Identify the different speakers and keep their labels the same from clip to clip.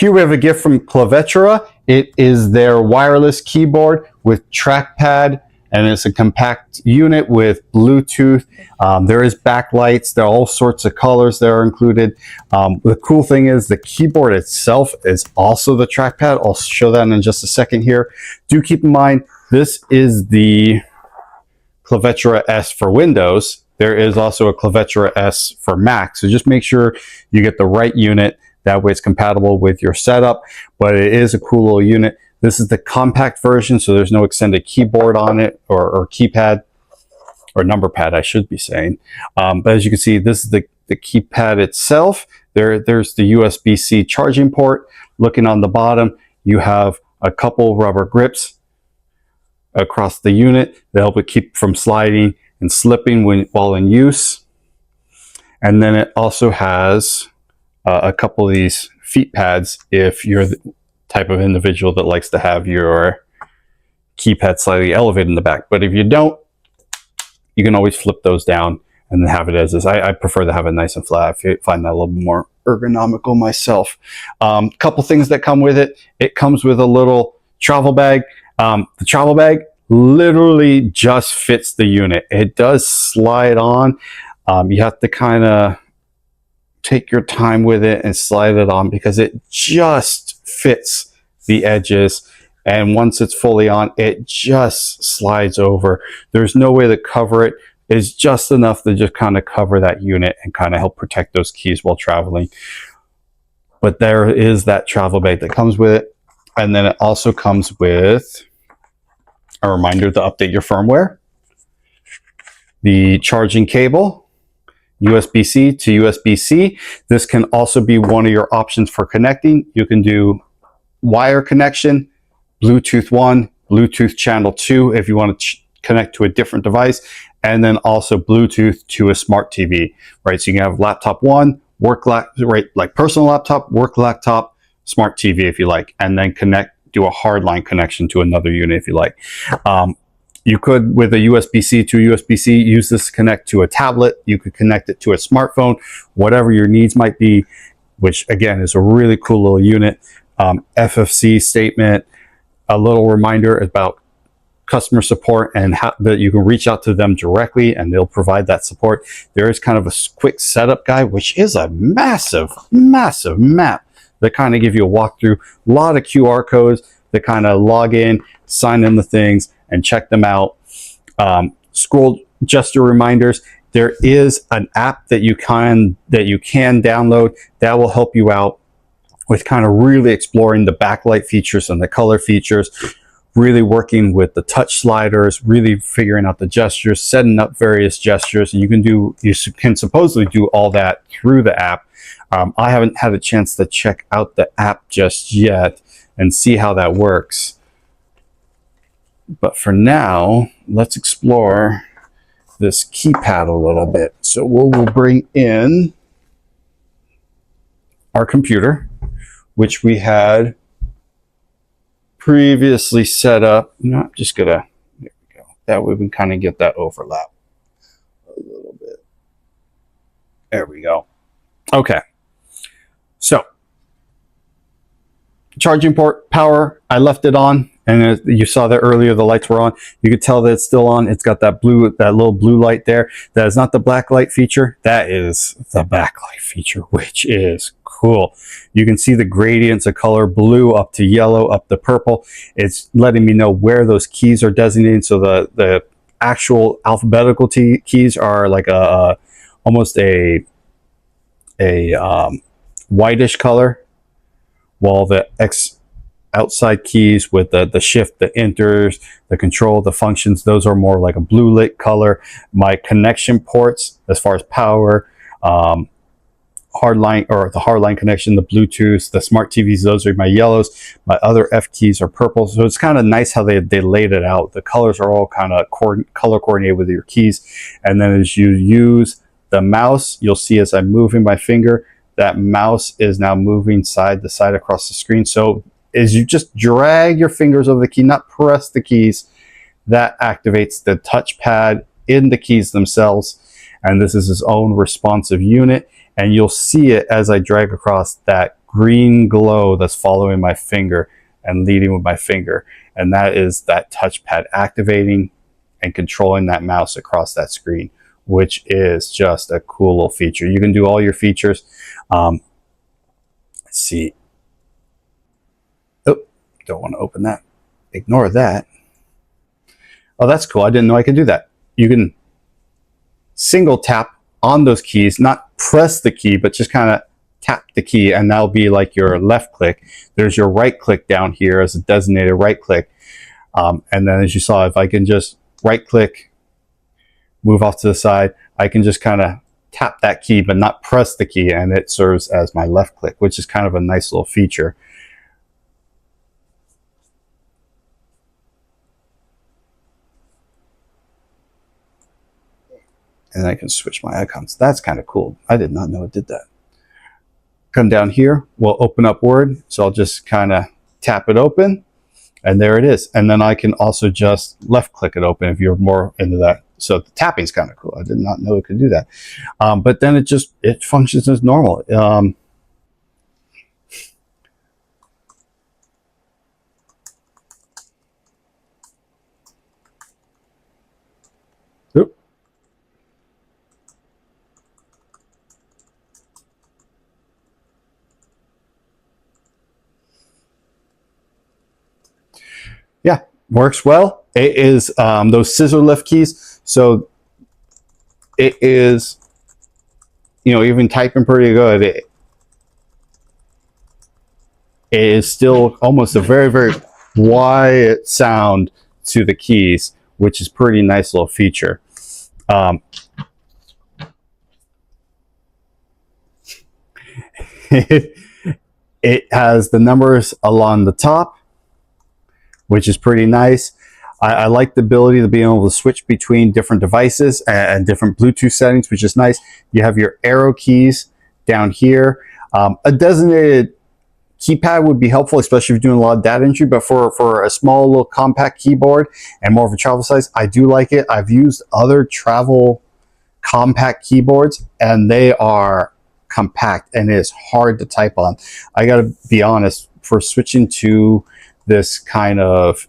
Speaker 1: Here we have a gift from Clevetura. It is their wireless keyboard with trackpad, and it's a compact unit with Bluetooth. There is backlights. There are all sorts of colors that are included. The cool thing is the keyboard itself is also the trackpad. I'll show that in just a second here. Do keep in mind, this is the Clevetura S for Windows. There is also a Clevetura S for Mac. So just make sure you get the right unit. That way it's compatible with your setup, but it is a cool little unit. This is the compact version, so there's no extended keyboard on it, or keypad, or number pad, I should be saying. But as you can see, this is the keypad itself. There's the USB-C charging port. Looking on the bottom, you have a couple rubber grips across the unit that help it keep from sliding and slipping while in use. And then it also has a couple of these feet pads if you're the type of individual that likes to have your keypad slightly elevated in the back. But if you don't, you can always flip those down and then have it as is. I prefer to have it nice and flat. I find that a little more ergonomical myself. Couple things that come with it. It comes with a little travel bag. The travel bag literally just fits the unit. It does slide on. You have to kind of take your time with it and slide it on because it just fits the edges, and once it's fully on, it just slides over. There's no way to cover it. It's just enough to just kind of cover that unit and kind of help protect those keys while traveling. But there is that travel bag that comes with it, and then it also comes with a reminder to update your firmware, the charging cable, USB-C to USB-C. This can also be one of your options for connecting. You can do wire connection, Bluetooth 1, Bluetooth channel 2 if you want to connect to a different device, and then also Bluetooth to a smart TV, right? So you can have laptop 1, like personal laptop, work laptop, smart TV if you like, and then do a hardline connection to another unit if you like. You could, with a USB-C to USB-C, use this to connect to a tablet. You could connect it to a smartphone, whatever your needs might be, which again is a really cool little unit. FFC statement, a little reminder about customer support and how that you can reach out to them directly and they'll provide that support. There is kind of a quick setup guide, which is a massive, massive map that kind of give you a walkthrough. A lot of QR codes that kind of log in, sign in the things, and check them out. Scroll gesture reminders. There is an app that you can download that will help you out with kind of really exploring the backlight features and the color features, really working with the touch sliders, really figuring out the gestures, setting up various gestures. And you can supposedly do all that through the app. I haven't had a chance to check out the app just yet and see how that works. But for now, let's explore this keypad a little bit. So we'll bring in our computer, which we had previously set up. I'm just gonna, there we go. That way we can kind of get that overlap a little bit. There we go. Okay. So charging port, power, I left it on. And as you saw that earlier, the lights were on. You could tell that it's still on. It's got that little blue light there. That is not the backlight feature. That is the backlight feature, which is cool. You can see the gradients of color, blue up to yellow, up to purple. It's letting me know where those keys are designated. So the actual alphabetical keys are like almost a whitish color, while the outside keys with the shift, the enters, the control, the functions, those are more like a blue lit color. My connection ports, as far as power, hardline, or the hardline connection, the Bluetooth, the smart TVs, those are my yellows. My other F keys are purple. So it's kind of nice how they laid it out. The colors are all kind of color coordinated with your keys. And then as you use the mouse, you'll see as I'm moving my finger, that mouse is now moving side to side across the screen. So as you just drag your fingers over the key, not press the keys, that activates the touchpad in the keys themselves. And this is its own responsive unit. And you'll see it as I drag across, that green glow that's following my finger and leading with my finger. And that is that touchpad activating and controlling that mouse across that screen, which is just a cool little feature. You can do all your features. Let's see. Oh, don't want to open that. Ignore that. Oh, that's cool. I didn't know I could do that. You can single tap on those keys, not press the key, but just kind of tap the key, and that'll be like your left click. There's your right click down here as a designated right click. And then as you saw, if I can just right click, move off to the side, I can just kind of tap that key but not press the key, and it serves as my left click, which is kind of a nice little feature. And I can switch my icons. That's kind of cool. I did not know it did that. Come down here, we'll open up Word. So I'll just kind of tap it open, and there it is. And then I can also just left click it open if you're more into that. So the tapping is kind of cool. I did not know it could do that. But then it functions as normal. Yeah, works well. It is those scissor lift keys. So it is, you know, even typing pretty good, it is still almost a very, very quiet sound to the keys, which is pretty nice little feature. It has the numbers along the top, which is pretty nice. I like the ability to be able to switch between different devices and different Bluetooth settings, which is nice. You have your arrow keys down here. A designated keypad would be helpful, especially if you're doing a lot of data entry, but for a small little compact keyboard and more of a travel size, I do like it. I've used other travel compact keyboards, and they are compact, and it is hard to type on. I gotta be honest, for switching to this kind of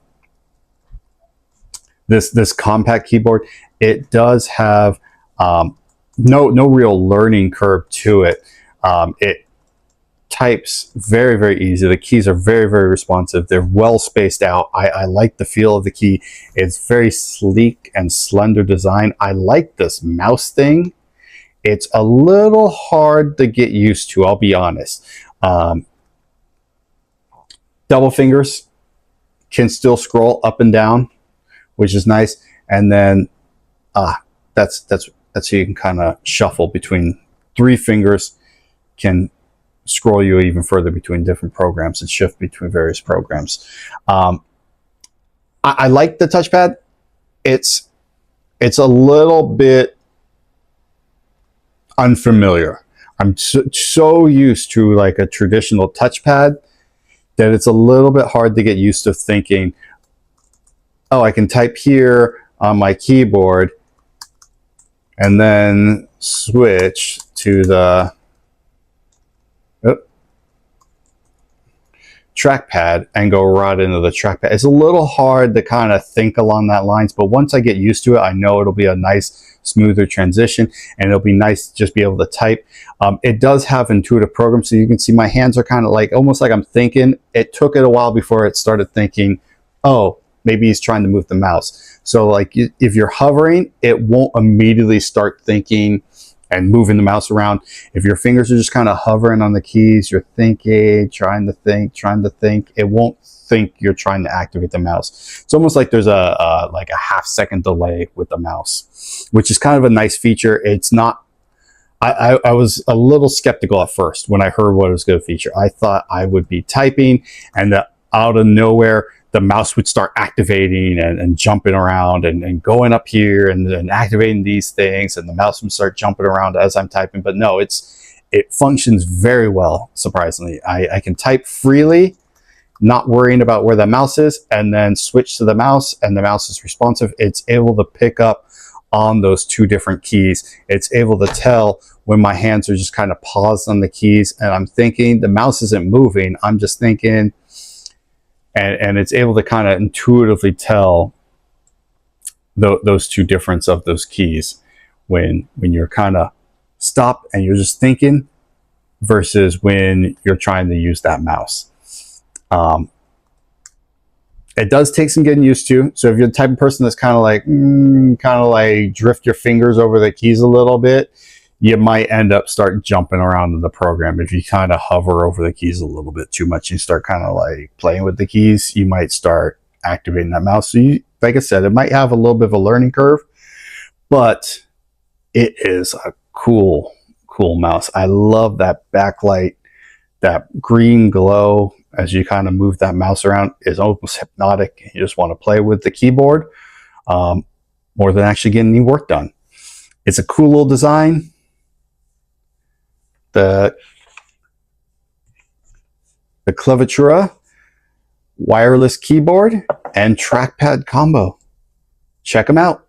Speaker 1: this compact keyboard, it does have no real learning curve to it. It types very, very easy. The keys are very, very responsive. They're well spaced out. I like the feel of the key. It's very sleek and slender design. I like this mouse thing. It's a little hard to get used to, I'll be honest. Double fingers can still scroll up and down, which is nice. And then that's how you can kind of shuffle between. 3 fingers can scroll you even further between different programs and shift between various programs. I like the touchpad. It's a little bit unfamiliar. I'm so used to like a traditional touchpad that it's a little bit hard to get used to thinking, oh, I can type here on my keyboard and then switch to the trackpad and go right into the trackpad. It's a little hard to kind of think along that lines, but once I get used to it, I know it'll be a nice, smoother transition, and it'll be nice to just be able to type. It does have intuitive programs, so you can see my hands are kind of like, almost like I'm thinking. It took it a while before it started thinking, oh, maybe he's trying to move the mouse. So like if you're hovering, it won't immediately start thinking and moving the mouse around. If your fingers are just kind of hovering on the keys, you're thinking, trying to think, it won't think you're trying to activate the mouse. It's almost like there's a half-second delay with the mouse, which is kind of a nice feature. It's not, I was a little skeptical at first when I heard what it was going to feature. I thought I would be typing and out of nowhere, the mouse would start activating and jumping around and going up here and activating these things, and the mouse would start jumping around as I'm typing. But no, it functions very well, surprisingly. I can type freely, not worrying about where the mouse is, and then switch to the mouse, and the mouse is responsive. It's able to pick up on those two different keys. It's able to tell when my hands are just kind of paused on the keys and I'm thinking. The mouse isn't moving, I'm just thinking, and it's able to kind of intuitively tell those two difference of those keys when you're kind of stopped and you're just thinking versus when you're trying to use that mouse. It does take some getting used to. So if you're the type of person that's kind of like drift your fingers over the keys a little bit, you might end up start jumping around in the program. If you kind of hover over the keys a little bit too much, you start kind of like playing with the keys, you might start activating that mouse. So you, like I said, it might have a little bit of a learning curve, but it is a cool mouse. I love that backlight, that green glow as you kind of move that mouse around is almost hypnotic. You just want to play with the keyboard more than actually getting any work done. It's a cool little design. The Clevetura wireless keyboard and trackpad combo. Check them out.